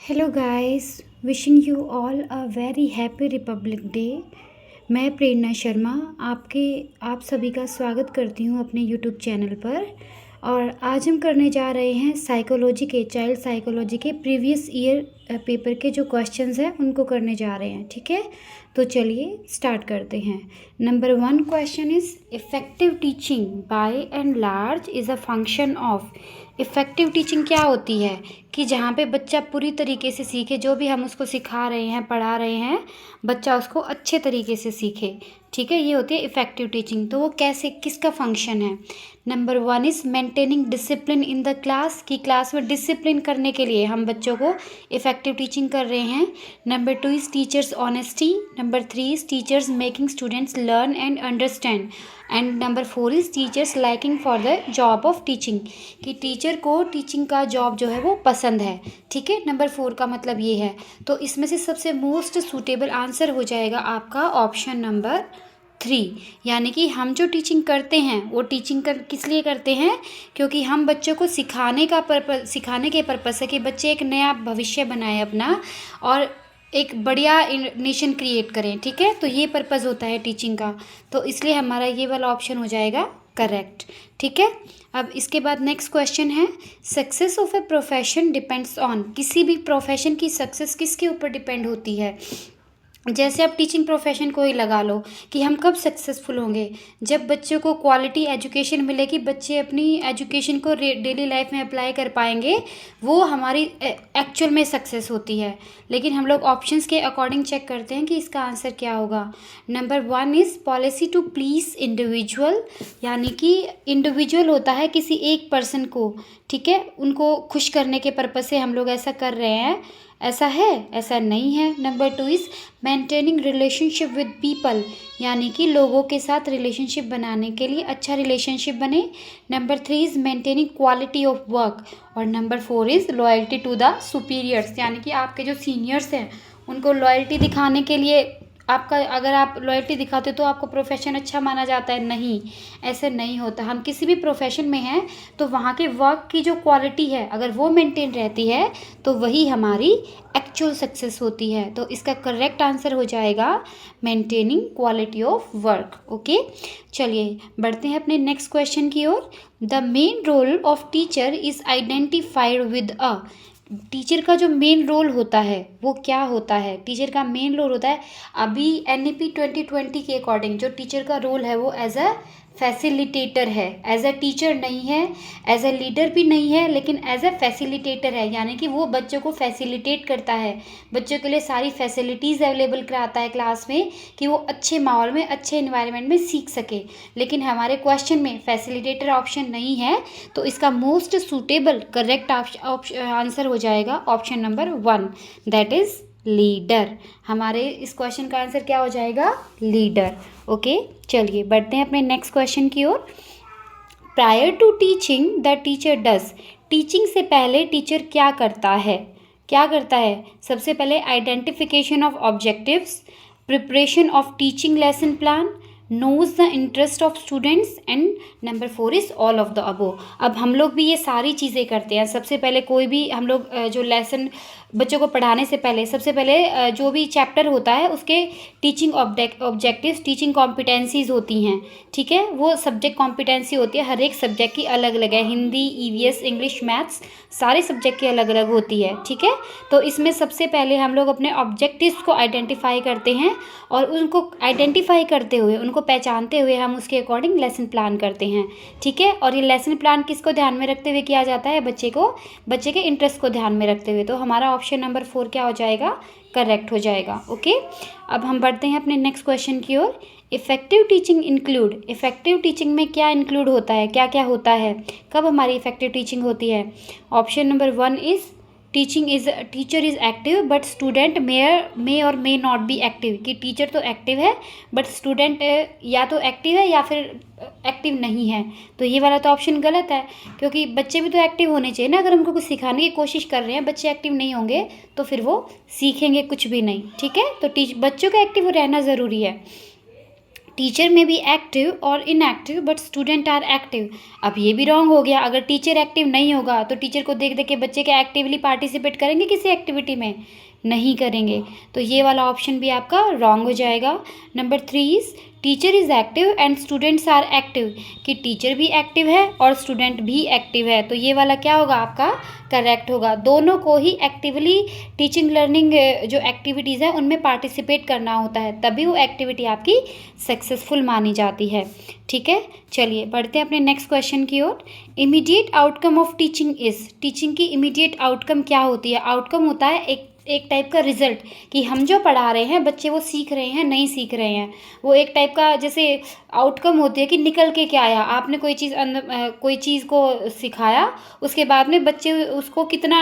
Hello guys, wishing you all a very happy Republic day. मैं प्रेरणा शर्मा आप सभी का स्वागत करती हूँ अपने यूट्यूब चैनल पर। और आज हम करने जा रहे हैं चाइल्ड साइकोलॉजी के प्रीवियस ईयर पेपर के जो क्वेश्चंस हैं उनको करने जा रहे हैं। ठीक है, तो चलिए स्टार्ट करते हैं। Number 1 question is effective teaching bye and large is a function of. Effective teaching क्या होती है कि जहाँ पे बच्चा पूरी तरीके से सीखे, जो भी हम उसको सिखा रहे हैं, पढ़ा रहे हैं, बच्चा उसको अच्छे तरीके से सीखे। ठीक है, ये होती है इफ़ेक्टिव टीचिंग। तो वो कैसे, किसका फंक्शन है? Number 1 is maintaining discipline in the class, कि क्लास में डिसिप्लिन करने के लिए हम बच्चों को इफ़ेक्टिव टीचिंग कर रहे हैं। Number 2 is teachers honesty. Number 3 is teachers making students learn and understand. And number 4 is teachers liking for the job of teaching, कि टीचर को टीचिंग का जॉब जो है वो पसंद है। ठीक है, नंबर 4 का मतलब ये है। तो इसमें से सबसे मोस्ट सूटेबल आंसर हो जाएगा आपका ऑप्शन नंबर 3। यानी कि हम जो टीचिंग करते हैं वो टीचिंग किस लिए करते हैं? क्योंकि हम बच्चों को सिखाने के पर्पस है कि बच्चे एक नया भविष्य बनाए अपना और एक बढ़िया नेशन क्रिएट करें। ठीक है, तो ये पर्पज़ होता है टीचिंग का। तो इसलिए हमारा ये वाला ऑप्शन हो जाएगा करेक्ट। ठीक है, अब इसके बाद नेक्स्ट क्वेश्चन है, success of a profession depends on. किसी भी प्रोफेशन की सक्सेस किसके ऊपर डिपेंड होती है? जैसे आप टीचिंग प्रोफेशन को ही लगा लो कि हम कब सक्सेसफुल होंगे, जब बच्चों को क्वालिटी एजुकेशन मिलेगी, बच्चे अपनी एजुकेशन को डेली लाइफ में अप्लाई कर पाएंगे, वो हमारी एक्चुअल में सक्सेस होती है। लेकिन हम लोग ऑप्शंस के अकॉर्डिंग चेक करते हैं कि इसका आंसर क्या होगा। Number 1 is policy to please individual, यानी कि इंडिविजुअल होता है किसी एक पर्सन को, ठीक है, उनको खुश करने के पर्पज से हम लोग ऐसा कर रहे हैं। ऐसा है? ऐसा नहीं है। Number 2 is maintaining relationship with people, यानी कि लोगों के साथ रिलेशनशिप बनाने के लिए अच्छा रिलेशनशिप बने। Number 3 is maintaining quality of work. और number 4 is loyalty to the superiors, यानी कि आपके जो सीनियर्स हैं उनको लॉयल्टी दिखाने के लिए अगर आप लॉयल्टी दिखाते हो तो आपको प्रोफेशन अच्छा माना जाता है। नहीं, ऐसे नहीं होता। हम किसी भी प्रोफेशन में हैं तो वहाँ के वर्क की जो क्वालिटी है अगर वो मेंटेन रहती है तो वही हमारी एक्चुअल सक्सेस होती है। तो इसका करेक्ट आंसर हो जाएगा maintaining quality of work. Okay, चलिए बढ़ते हैं अपने नेक्स्ट क्वेश्चन की ओर। The main role of teacher is identified with a. Teacher का जो मेन रोल होता है वो क्या होता है? टीचर का मेन रोल होता है, अभी NEP 2020 के अकॉर्डिंग जो टीचर का रोल है वो एज अ फैसिलिटेटर है। एज अ टीचर नहीं है, एज अ लीडर भी नहीं है, लेकिन एज अ फैसिलिटेटर है। यानी कि वो बच्चों को फैसिलिटेट करता है, बच्चों के लिए सारी फैसिलिटीज़ अवेलेबल कराता है क्लास में कि वो अच्छे माहौल में, अच्छे इन्वायरमेंट में सीख सके। लेकिन हमारे क्वेश्चन में फैसिलिटेटर ऑप्शन नहीं है, तो इसका मोस्ट सूटेबल करेक्ट आंसर हो जाएगा option number 1, that is leader. हमारे इस क्वेश्चन का आंसर क्या हो जाएगा? लीडर। ओके, चलिए बढ़ते हैं अपने नेक्स्ट क्वेश्चन की ओर। Prior to teaching the teacher does. Teaching से पहले टीचर क्या करता है? क्या करता है? सबसे पहले identification of objectives, preparation of teaching lesson plan, knows the interest of students, and number 4 is all of the above. अब हम लोग भी ये सारी चीज़ें करते हैं। सबसे पहले कोई भी हम लोग जो लेसन बच्चों को पढ़ाने से पहले सबसे पहले जो भी चैप्टर होता है उसके टीचिंग ऑब्जेक्टिव्स, टीचिंग कॉम्पिटेंसीज होती हैं। ठीक है, वो सब्जेक्ट कॉम्पिटेंसी होती है, हर एक सब्जेक्ट की अलग अलग है। हिंदी, EVS, इंग्लिश, मैथ्स, सारे सब्जेक्ट की अलग अलग होती है। ठीक है, तो इसमें सबसे पहले हम लोग अपने ऑब्जेक्टिव्स को आइडेंटिफाई करते हैं और उनको आइडेंटिफाई करते हुए, उनको पहचानते हुए हम उसके अकॉर्डिंग लेसन प्लान करते हैं। ठीक है, और ये लेसन प्लान किसको ध्यान में रखते हुए किया जाता है? बच्चे के इंटरेस्ट को ध्यान में रखते हुए। तो हमारा ऑप्शन नंबर 4 क्या हो जाएगा? करेक्ट हो जाएगा। ओके, अब हम बढ़ते हैं अपने नेक्स्ट क्वेश्चन की ओर। Effective teaching include. Effective teaching में क्या इंक्लूड होता है, क्या क्या होता है, कब हमारी इफेक्टिव टीचिंग होती है? Option number 1 is teacher is active but student मे और मे नॉट बी एक्टिव, कि टीचर तो एक्टिव है बट स्टूडेंट या तो एक्टिव है या फिर एक्टिव नहीं है। तो ये वाला तो ऑप्शन गलत है, क्योंकि बच्चे भी तो एक्टिव होने चाहिए ना। अगर उनको कुछ सिखाने की कोशिश कर रहे हैं, बच्चे एक्टिव नहीं होंगे तो फिर वो सीखेंगे कुछ भी नहीं। ठीक है, तो बच्चों का एक्टिव रहना ज़रूरी है। टीचर में बी एक्टिव और inactive but student are active. अब ये भी रॉन्ग हो गया। अगर टीचर एक्टिव नहीं होगा तो टीचर को देख देख के बच्चे क्या एक्टिवली पार्टिसिपेट करेंगे किसी एक्टिविटी में? नहीं करेंगे। तो ये वाला ऑप्शन भी आपका रॉन्ग हो जाएगा। Number 3 is teacher is active and students are active, कि टीचर भी एक्टिव है और स्टूडेंट भी एक्टिव है। तो ये वाला क्या होगा आपका? करेक्ट होगा। दोनों को ही एक्टिवली टीचिंग लर्निंग जो एक्टिविटीज़ हैं उनमें पार्टिसिपेट करना होता है, तभी वो एक्टिविटी आपकी सक्सेसफुल मानी जाती है। ठीक है, चलिए बढ़ते हैं अपने नेक्स्ट क्वेश्चन की ओर। Immediate outcome of teaching is, teaching की इमीडिएट आउटकम क्या होती है? आउटकम होता है एक टाइप का रिजल्ट, कि हम जो पढ़ा रहे हैं बच्चे वो सीख रहे हैं नहीं सीख रहे हैं। वो एक टाइप का जैसे आउटकम होती है कि निकल के क्या आया। आपने कोई चीज़ कोई चीज़ को सिखाया, उसके बाद में बच्चे उसको कितना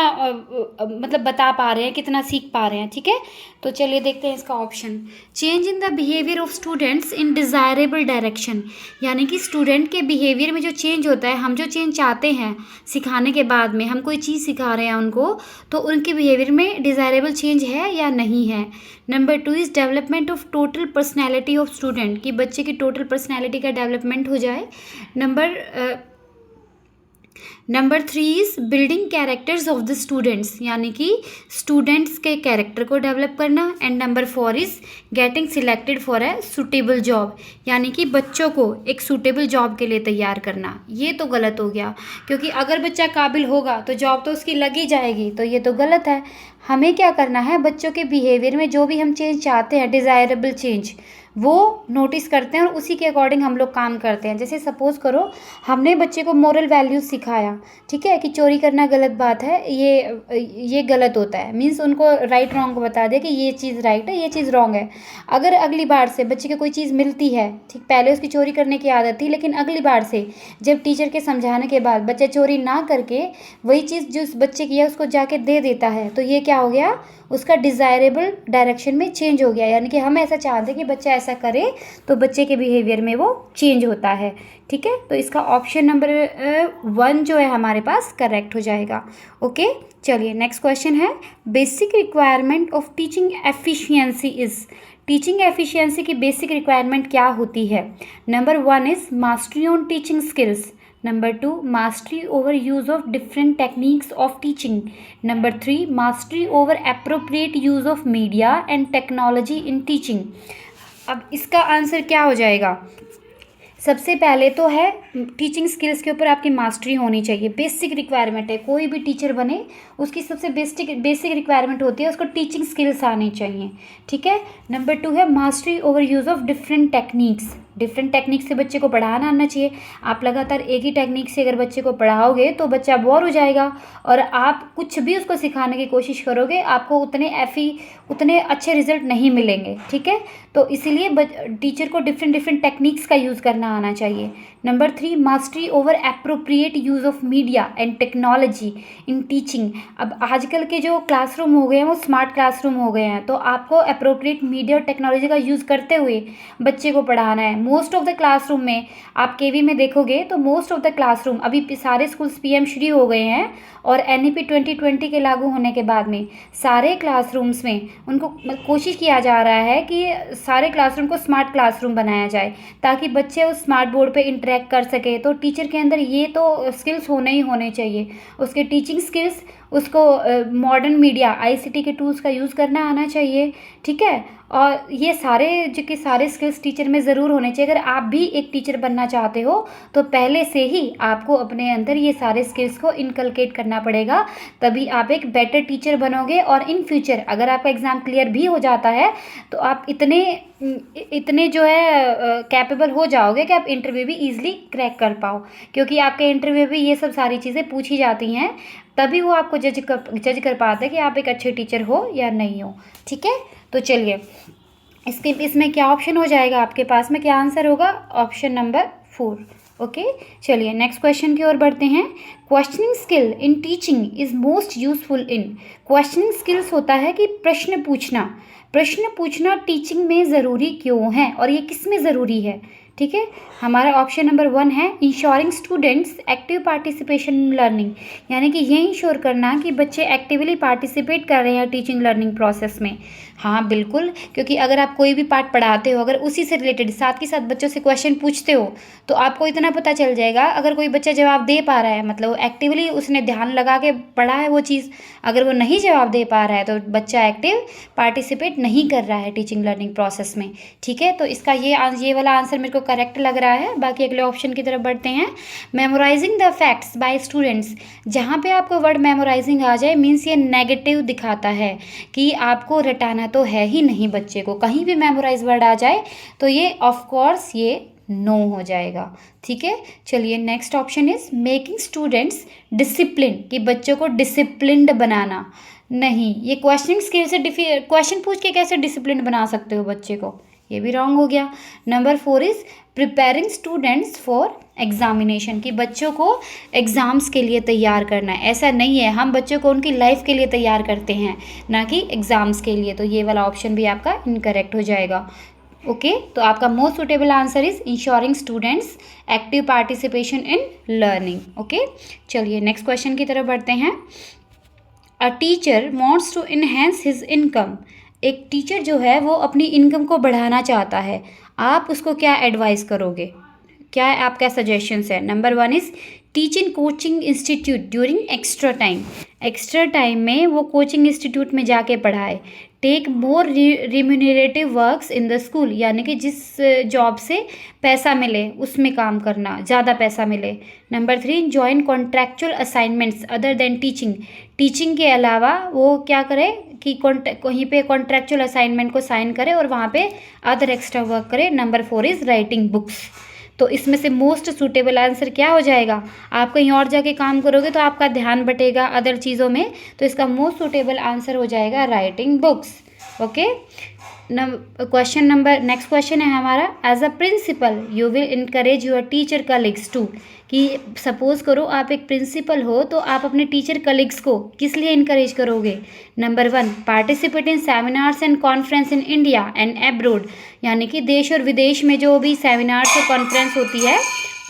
मतलब बता पा रहे हैं, कितना सीख पा रहे हैं। ठीक है, तो चलिए देखते हैं इसका option. Change in the behaviour of students in desirable direction, यानी कि स्टूडेंट के बिहेवियर में जो चेंज होता है, हम जो चेंज चाहते हैं सिखाने के बाद में, हम कोई चीज़ सिखा रहे हैं उनको, तो उनके बिहेवियर में डिज़ायरेबल चेंज है या नहीं है। Number 2 is development of total personality of student, कि बच्चे की टोटल पर्सनैलिटी का डेवलपमेंट हो जाए। Number 3 is building characters of the students, यानी कि स्टूडेंट्स के कैरेक्टर को डेवलप करना। And number 4 is getting selected for a suitable job, यानी कि बच्चों को एक सूटेबल जॉब के लिए तैयार करना। ये तो गलत हो गया, क्योंकि अगर बच्चा काबिल होगा तो जॉब तो उसकी लगी जाएगी, तो ये तो गलत है। हमें क्या करना है, बच्चों के बिहेवियर में जो भी हम चेंज चाहते हैं, डिज़ायरेबल चेंज, वो नोटिस करते हैं और उसी के अकॉर्डिंग हम लोग काम करते हैं। जैसे सपोज़ करो हमने बच्चे को मोरल वैल्यूज़ सिखाया, ठीक है, कि चोरी करना गलत बात है, ये गलत होता है, मीन्स उनको राइट रॉन्ग बता दिया कि ये चीज़ राइट है, ये चीज़ रॉन्ग है। अगर अगली बार से बच्चे को कोई चीज़ मिलती है, ठीक, पहले उसकी चोरी करने की आदत थी, लेकिन अगली बार से जब टीचर के समझाने के बाद बच्चा चोरी ना करके वही चीज़ जो उस बच्चे की है उसको जाके दे देता है, तो ये क्या हो गया, उसका डिज़ायरेबल डायरेक्शन में चेंज हो गया। यानी कि हम ऐसा चाहते हैं कि बच्चा ऐसा करे तो बच्चे के बिहेवियर में वो चेंज होता है। ठीक है, तो इसका ऑप्शन नंबर 1 जो है हमारे पास करेक्ट हो जाएगा। ओके, चलिए नेक्स्ट क्वेश्चन है, basic requirement of teaching efficiency is, teaching efficiency की बेसिक रिक्वायरमेंट क्या होती है। Number 1 is mastery on teaching skills. Number 2, mastery over use of different techniques of teaching. Number 3, mastery over appropriate use of media and technology in teaching. अब इसका answer क्या हो जाएगा? सबसे पहले तो है टीचिंग स्किल्स के ऊपर आपकी मास्टरी होनी चाहिए, बेसिक रिक्वायरमेंट है। कोई भी टीचर बने उसकी सबसे बेसिक रिक्वायरमेंट होती है उसको टीचिंग स्किल्स आनी चाहिए। ठीक है, नंबर 2 है mastery over use of different techniques. Different technique से बच्चे को पढ़ाना आना चाहिए। आप लगातार एक ही टेक्निक से अगर बच्चे को पढ़ाओगे तो बच्चा बोर हो जाएगा, और आप कुछ भी उसको सिखाने की कोशिश करोगे आपको उतने अच्छे रिजल्ट नहीं मिलेंगे। ठीक है, तो इसीलिए टीचर को डिफरेंट टेक्निक्स का यूज़ करना आना चाहिए। Number 3, mastery over appropriate use of media and technology in teaching. अब आजकल के जो क्लासरूम हो गए हैं वो स्मार्ट क्लासरूम हो गए हैं, तो आपको एप्रोप्रिएट मीडिया और टेक्नोलॉजी का यूज़ करते हुए बच्चे को पढ़ाना है। मोस्ट ऑफ द क्लासरूम में आप केवी में देखोगे तो मोस्ट ऑफ द क्लासरूम, अभी सारे स्कूल्स पीएम श्री हो गए हैं, और एनईपी 2020 के लागू होने के बाद में सारे क्लासरूम्स में उनको कोशिश किया जा रहा है कि सारे क्लासरूम को स्मार्ट क्लासरूम बनाया जाए, ताकि बच्चे उस स्मार्ट बोर्ड पे इंटरेक्ट कर सके। तो टीचर के अंदर ये तो स्किल्स होने ही होने चाहिए, उसके टीचिंग स्किल्स, उसको मॉडर्न मीडिया आईसीटी के टूल्स का यूज़ करना आना चाहिए। ठीक है, और ये सारे स्किल्स टीचर में ज़रूर होने चाहिए। अगर आप भी एक टीचर बनना चाहते हो तो पहले से ही आपको अपने अंदर ये सारे स्किल्स को इनकलकेट करना पड़ेगा, तभी आप एक बेटर टीचर बनोगे। और इन फ्यूचर अगर आपका एग्ज़ाम क्लियर भी हो जाता है तो आप इतने जो है कैपेबल हो जाओगे कि आप इंटरव्यू भी ईजिली क्रैक कर पाओ, क्योंकि आपके इंटरव्यू भी ये सब सारी चीज़ें पूछी जाती हैं, तभी वो आपको जज कर पाते हैं कि आप एक अच्छे टीचर हो या नहीं हो। ठीक है, तो चलिए इसमें क्या ऑप्शन हो जाएगा आपके पास में, क्या आंसर होगा? Option number 4। ओके, चलिए नेक्स्ट क्वेश्चन की ओर बढ़ते हैं। Questioning skill in teaching is most useful in. Questioning skills होता है कि प्रश्न पूछना टीचिंग में ज़रूरी क्यों है और ये किस में ज़रूरी है। ठीक है, हमारा ऑप्शन नंबर 1 है ensuring students active participation in learning, यानी कि ये इंश्योर करना कि बच्चे एक्टिवली पार्टिसिपेट कर रहे हैं टीचिंग लर्निंग प्रोसेस में। हाँ बिल्कुल, क्योंकि अगर आप कोई भी पार्ट पढ़ाते हो, अगर उसी से रिलेटेड साथ के साथ बच्चों से क्वेश्चन पूछते हो तो आपको इतना पता चल जाएगा, अगर कोई बच्चा जवाब दे पा रहा है मतलब एक्टिवली उसने ध्यान लगा के पढ़ा है वो चीज़, अगर वो नहीं जवाब दे पा रहा है तो बच्चा एक्टिव पार्टिसिपेट नहीं कर रहा है टीचिंग लर्निंग प्रोसेस में। ठीक है, तो इसका ये वाला आंसर मेरे को करेक्ट लग रहा है। बाकी अगले ऑप्शन की तरफ बढ़ते हैं। Memorising the facts by students, जहाँ पे आपको वर्ड मेमोराइजिंग आ जाए मीन्स ये नेगेटिव दिखाता है कि आपको रटाना तो है ही नहीं बच्चे को, कहीं भी मेमोराइज वर्ड आ जाए तो ये ऑफ कोर्स ये नो हो जाएगा। ठीक है, चलिए next option is making students discipline, कि बच्चों को डिसिप्लिन्ड बनाना। नहीं, ये क्वेश्चनिंग स्किल से क्वेश्चन पूछ के कैसे डिसिप्लिन बना सकते हो बच्चे को, ये भी रॉन्ग हो गया। Number 4 is preparing students for examination, कि बच्चों को एग्ज़ाम्स के लिए तैयार करना है। ऐसा नहीं है, हम बच्चों को उनकी लाइफ के लिए तैयार करते हैं, ना कि एग्ज़ाम्स के लिए। तो ये वाला ऑप्शन भी आपका इनकरेक्ट हो जाएगा। ओके, तो आपका most suitable answer is ensuring students active participation in learning. Okay, चलिए नेक्स्ट क्वेश्चन की तरफ बढ़ते हैं। A teacher wants to enhance his income, एक टीचर जो है वो अपनी इनकम को बढ़ाना चाहता है, आप उसको क्या एडवाइस करोगे, क्या आपका सजेशंस है? Number 1 is teach in coaching institute during extra time, extra time में वो कोचिंग इंस्टीट्यूट में जाके पढ़ाए। Take more remunerative works in the school, यानी कि जिस जॉब से पैसा मिले उसमें काम करना, ज़्यादा पैसा मिले। Number 3 join contractual assignments other than teaching, teaching के अलावा वो क्या करे कि कहीं पे कॉन्ट्रैक्चुअल असाइनमेंट को साइन करे और वहाँ पे अदर एक्स्ट्रा वर्क करे। Number 4 is writing books. तो इसमें से मोस्ट सूटेबल आंसर क्या हो जाएगा? आप कहीं और जाके काम करोगे तो आपका ध्यान बटेगा अदर चीज़ों में, तो इसका मोस्ट सूटेबल आंसर हो जाएगा writing books. Okay, question number next question है हमारा, as a principal you will encourage your teacher colleagues to, कि सपोज करो आप एक प्रिंसिपल हो तो आप अपने टीचर कलीग्स को किस लिए इनकरेज करोगे? Number 1 participate in seminars and conference in India and abroad, यानी कि देश और विदेश में जो भी सेमिनार्स और कॉन्फ्रेंस होती है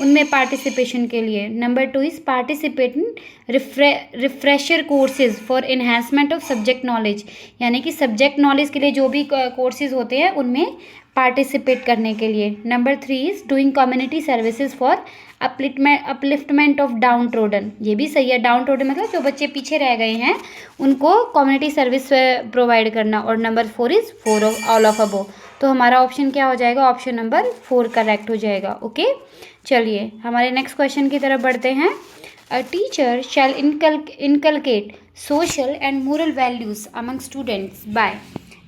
उनमें पार्टिसिपेशन के लिए। Number 2 is participate in refresher courses for enhancement of subject knowledge, यानी कि सब्जेक्ट नॉलेज के लिए जो भी कोर्सेज होते हैं उनमें पार्टिसिपेट करने के लिए। Number 3 is doing community services for upliftment of down trodden, ये भी सही है। डाउन ट्रोडन मतलब जो बच्चे पीछे रह गए हैं उनको कम्युनिटी सर्विस प्रोवाइड करना। और नंबर 4 इज़ 4 ऑल ऑफ अबो। तो हमारा ऑप्शन क्या हो जाएगा? ऑप्शन नंबर 4 करेक्ट हो जाएगा। ओके, चलिए हमारे नेक्स्ट क्वेश्चन की तरफ बढ़ते हैं। A teacher shall inculcate social and moral values among students by,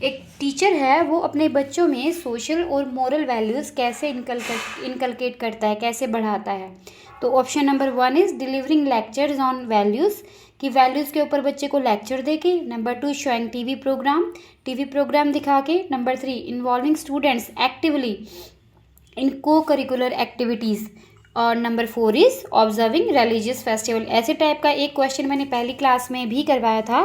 एक टीचर है वो अपने बच्चों में सोशल और मोरल वैल्यूज़ कैसे इनकलकेट करता है, कैसे बढ़ाता है? तो option number 1 is delivering lectures on values, कि वैल्यूज़ के ऊपर बच्चे को लेक्चर दे के। नंबर 2 शोइंग टीवी प्रोग्राम दिखा के। Number 3 involving students actively in को करिकुलर एक्टिविटीज़। और number 4 is observing religious festival. ऐसे टाइप का एक क्वेश्चन मैंने पहली क्लास में भी करवाया था।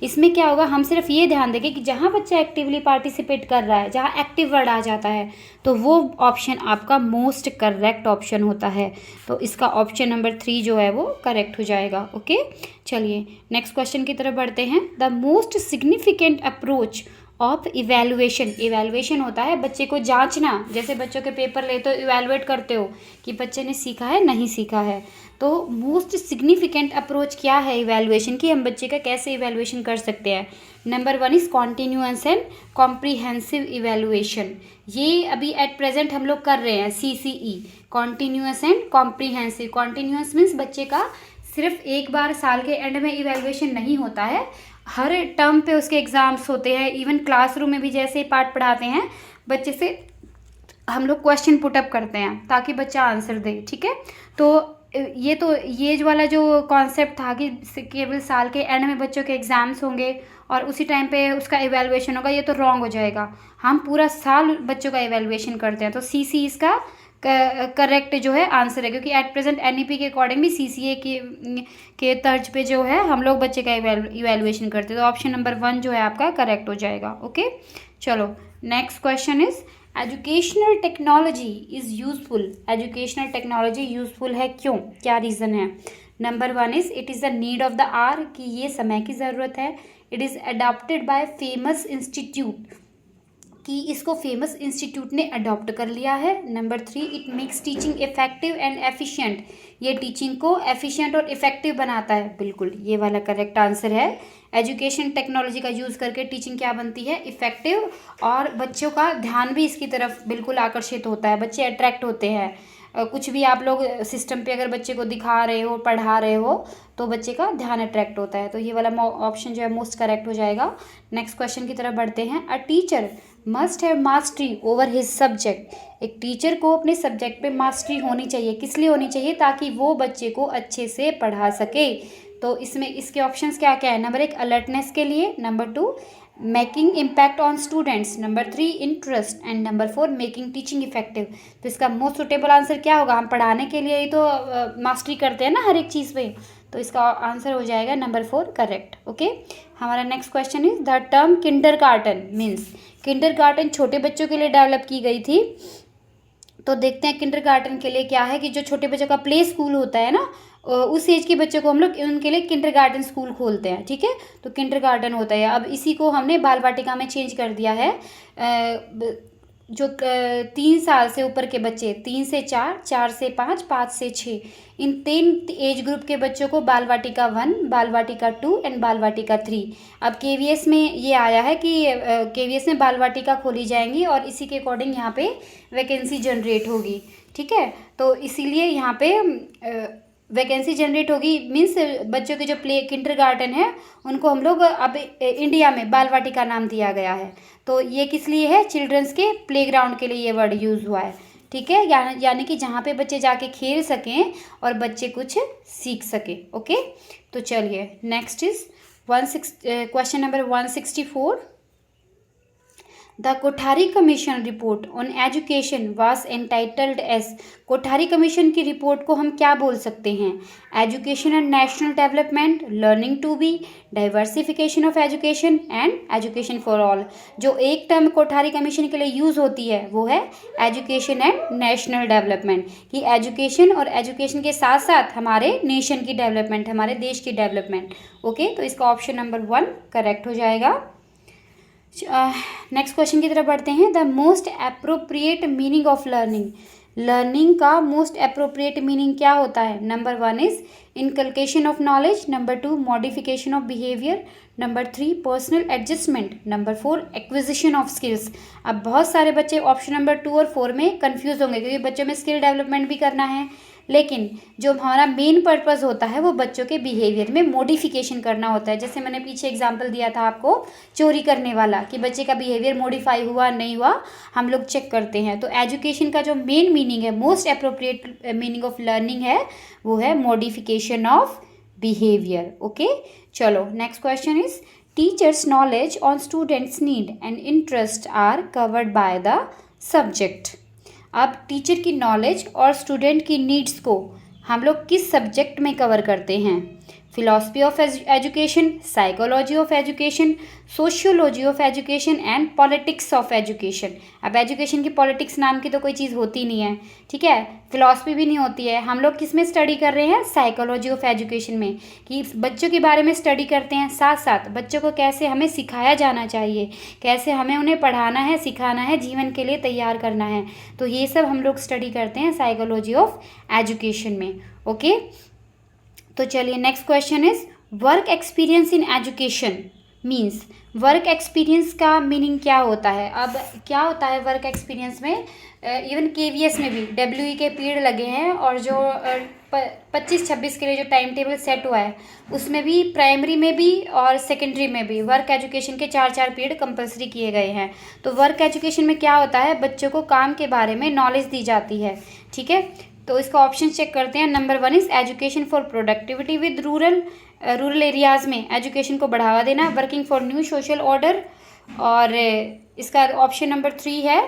इसमें क्या होगा, हम सिर्फ ये ध्यान देंगे कि जहाँ बच्चा एक्टिवली पार्टिसिपेट कर रहा है, जहाँ एक्टिव वर्ड आ जाता है, तो वो ऑप्शन आपका मोस्ट करेक्ट ऑप्शन होता है। तो इसका ऑप्शन नंबर 3 जो है वो करेक्ट हो जाएगा। ओके, चलिए नेक्स्ट क्वेश्चन की तरफ बढ़ते हैं। The most significant approach of evaluation होता है बच्चे को जांचना, जैसे बच्चों के पेपर ले तो इवैल्यूएट करते हो कि बच्चे ने सीखा है नहीं सीखा है। तो मोस्ट सिग्निफिकेंट अप्रोच क्या है इवैल्यूएशन की, हम बच्चे का कैसे इवैल्यूएशन कर सकते हैं? Number 1 is continuous and comprehensive evaluation, ये अभी एट प्रेजेंट हम लोग कर रहे हैं CCE, continuous and comprehensive. Continuous means बच्चे का सिर्फ एक बार साल के एंड में इवैल्यूएशन नहीं होता है, हर टर्म पे उसके एग्ज़ाम्स होते हैं। इवन क्लासरूम में भी जैसे पाठ पढ़ाते हैं बच्चे से हम लोग क्वेश्चन पुटअप करते हैं ताकि बच्चा आंसर दे। ठीक है, तो ये जो वाला जो कॉन्सेप्ट था कि केवल साल के एंड में बच्चों के एग्ज़ाम्स होंगे और उसी टाइम पे उसका इवैल्यूएशन होगा, ये तो रॉन्ग हो जाएगा। हम पूरा साल बच्चों का इवैल्यूएशन करते हैं, तो CC इसका करेक्ट जो है आंसर है, क्योंकि एट प्रेजेंट NEP के अकॉर्डिंग भी CCA के तर्ज पे जो है हम लोग बच्चे का इवैल्यूएशन करते हैं। तो ऑप्शन नंबर 1 जो है आपका करेक्ट हो जाएगा। ओके, चलो next question is educational technology is useful, educational technology useful है क्यों, क्या रीज़न है? Number 1 is it is the need of the hour, कि ये समय की ज़रूरत है। It is adopted by famous institute, कि इसको फेमस इंस्टीट्यूट ने अडॉप्ट कर लिया है। Number 3 it makes teaching effective and efficient, ये टीचिंग को एफिशिएंट और इफेक्टिव बनाता है। बिल्कुल ये वाला करेक्ट आंसर है। एजुकेशन टेक्नोलॉजी का यूज़ करके टीचिंग क्या बनती है, इफेक्टिव, और बच्चों का ध्यान भी इसकी तरफ बिल्कुल आकर्षित होता है, बच्चे अट्रैक्ट होते हैं। कुछ भी आप लोग सिस्टम पे अगर बच्चे को दिखा रहे हो, पढ़ा रहे हो, तो बच्चे का ध्यान अट्रैक्ट होता है। तो ये वाला ऑप्शन जो है मोस्ट करेक्ट हो जाएगा। नेक्स्ट क्वेश्चन की तरफ बढ़ते हैं। A teacher must have mastery over his subject, एक टीचर को अपने सब्जेक्ट पे मास्टरी होनी चाहिए। किस लिए होनी चाहिए? ताकि वो बच्चे को अच्छे से पढ़ा सके। तो इसमें इसके ऑप्शंस क्या क्या है? नंबर 1 अलर्टनेस के लिए, number 2 making impact on students, number 3 interest, and number 4 making teaching effective. तो इसका मोस्ट सुटेबल आंसर क्या होगा? हम पढ़ाने के लिए ही तो मास्टरी करते हैं ना हर एक चीज़ पे, तो इसका आंसर हो जाएगा नंबर 4 करेक्ट। ओके, हमारा next question is the term kindergarten means, kindergarten छोटे बच्चों के लिए डेवलप की गई थी। तो देखते हैं किंडरगार्टन के लिए क्या है, कि जो छोटे बच्चों का प्ले स्कूल होता है ना, उस एज के बच्चों को हम लोग उनके लिए किंडरगार्टन स्कूल खोलते हैं। ठीक है, तो किंडरगार्टन होता है। अब इसी को हमने बाल वाटिका में चेंज कर दिया है। जो 3 साल से ऊपर के बच्चे, 3 से 4, 4 से 5, 5 से 6, इन 3 एज ग्रुप के बच्चों को बाल वाटिका 1, बाल वाटिका 2 एंड बाल वाटिका 3। अब केवीएस में ये आया है कि केवीएस में बाल वाटिका खोली जाएंगी और इसी के अकॉर्डिंग यहाँ पे वैकेंसी जनरेट होगी। ठीक है, तो इसीलिए यहाँ पे वैकेंसी जनरेट होगी, मीन्स बच्चों के जो प्ले किंडरगार्टन है उनको हम लोग अब इंडिया में बाल वाटिका नाम दिया गया है। तो ये किस लिए है? चिल्ड्रंस के प्लेग्राउंड के लिए ये वर्ड यूज़ हुआ है। ठीक है, यानी कि जहाँ पे बच्चे जाके खेल सकें और बच्चे कुछ सीख सकें। ओके, तो चलिए next is question number 164। The Kothari commission report on education was entitled as, Kothari commission की रिपोर्ट को हम क्या बोल सकते हैं? Education and national development, learning to be, diversification of education and education for all. जो एक टर्म कोठारी कमीशन के लिए यूज़ होती है वो है एजुकेशन एंड नेशनल डेवलपमेंट, कि एजुकेशन और एजुकेशन के साथ साथ हमारे नेशन की डेवलपमेंट, हमारे देश की डेवलपमेंट। ओके, तो इसका ऑप्शन नंबर 1 करेक्ट हो जाएगा। नेक्स्ट क्वेश्चन की तरफ बढ़ते हैं। The most appropriate meaning of learning, learning का मोस्ट अप्रोप्रिएट मीनिंग क्या होता है? Number 1 is inculcation of knowledge, number 2 modification of behaviour, number 3 personal adjustment, number 4 acquisition of skills. अब बहुत सारे बच्चे ऑप्शन नंबर 2 और 4 में कंफ्यूज होंगे, क्योंकि बच्चों में स्किल डेवलपमेंट भी करना है, लेकिन जो हमारा मेन पर्पस होता है वो बच्चों के बिहेवियर में मॉडिफिकेशन करना होता है। जैसे मैंने पीछे एग्जांपल दिया था आपको चोरी करने वाला, कि बच्चे का बिहेवियर मॉडिफाई हुआ नहीं हुआ हम लोग चेक करते हैं। तो एजुकेशन का जो मेन मीनिंग है, most appropriate meaning of learning है, वो है मॉडिफिकेशन ऑफ बिहेवियर। ओके, चलो next question is teachers knowledge on students need and interest are covered by the subject. अब टीचर की नॉलेज और स्टूडेंट की नीड्स को हम लोग किस सब्जेक्ट में कवर करते हैं? Philosophy of education, psychology of education, sociology of education and politics of education. अब एजुकेशन की पॉलिटिक्स नाम की तो कोई चीज़ होती नहीं है, ठीक है, फिलॉसफी भी नहीं होती है। हम लोग किस में स्टडी कर रहे हैं? साइकोलॉजी ऑफ एजुकेशन में, कि बच्चों के बारे में स्टडी करते हैं, साथ साथ बच्चों को कैसे हमें सिखाया जाना चाहिए, कैसे हमें उन्हें पढ़ाना है, सिखाना है, जीवन के लिए तैयार करना है। तो ये सब हम लोग स्टडी करते हैं साइकोलॉजी ऑफ एजुकेशन में। ओके, तो चलिए next question is work experience in education means, work experience का मीनिंग क्या होता है? अब क्या होता है वर्क एक्सपीरियंस में? इवन केवीएस में भी डब्ल्यूई के पीरियड लगे हैं, और जो 25-26 के लिए जो टाइम टेबल सेट हुआ है उसमें भी प्राइमरी में भी और सेकेंडरी में भी वर्क एजुकेशन के 4-4 पीरियड कंपलसरी किए गए हैं। तो वर्क एजुकेशन में क्या होता है? बच्चों को काम के बारे में नॉलेज दी जाती है। ठीक है, तो इसका ऑप्शन चेक करते हैं। Number 1 is education for productivity with rural areas में एजुकेशन को बढ़ावा देना, working for new social order, और इसका ऑप्शन नंबर 3 है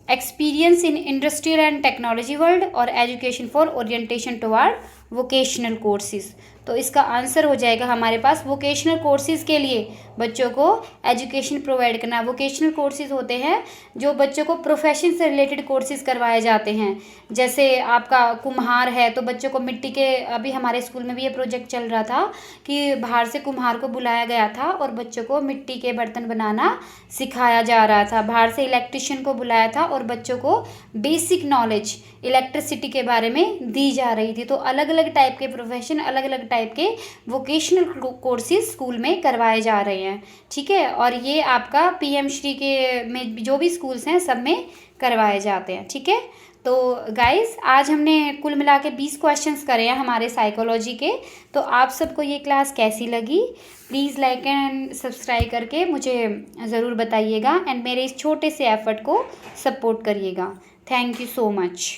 experience in industrial and technology world, और education for orientation toward vocational courses. तो इसका आंसर हो जाएगा हमारे पास वोकेशनल कोर्सेज़ के लिए बच्चों को एजुकेशन प्रोवाइड करना। वोकेशनल कोर्सेज़ होते हैं जो बच्चों को प्रोफेशन से रिलेटेड कोर्सेज़ करवाए जाते हैं। जैसे आपका कुम्हार है तो बच्चों को मिट्टी के, अभी हमारे स्कूल में भी ये प्रोजेक्ट चल रहा था कि बाहर से कुम्हार को बुलाया गया था और बच्चों को मिट्टी के बर्तन बनाना सिखाया जा रहा था। बाहर से इलेक्ट्रिशियन को बुलाया था और बच्चों को बेसिक नॉलेज इलेक्ट्रिसिटी के बारे में दी जा रही थी। तो अलग अलग टाइप के प्रोफेशन, अलग अलग टाइप के वोकेशनल कोर्सेज स्कूल में करवाए जा रहे हैं, ठीक है। और ये आपका पीएम श्री के में जो भी स्कूल्स हैं सब में करवाए जाते हैं, ठीक है। तो गाइस आज हमने कुल मिला के 20 क्वेश्चंस करे हैं हमारे साइकोलॉजी के। तो आप सबको ये क्लास कैसी लगी, प्लीज़ लाइक एंड सब्सक्राइब करके मुझे ज़रूर बताइएगा एंड मेरे इस छोटे से एफर्ट को सपोर्ट करिएगा। Thank you so much.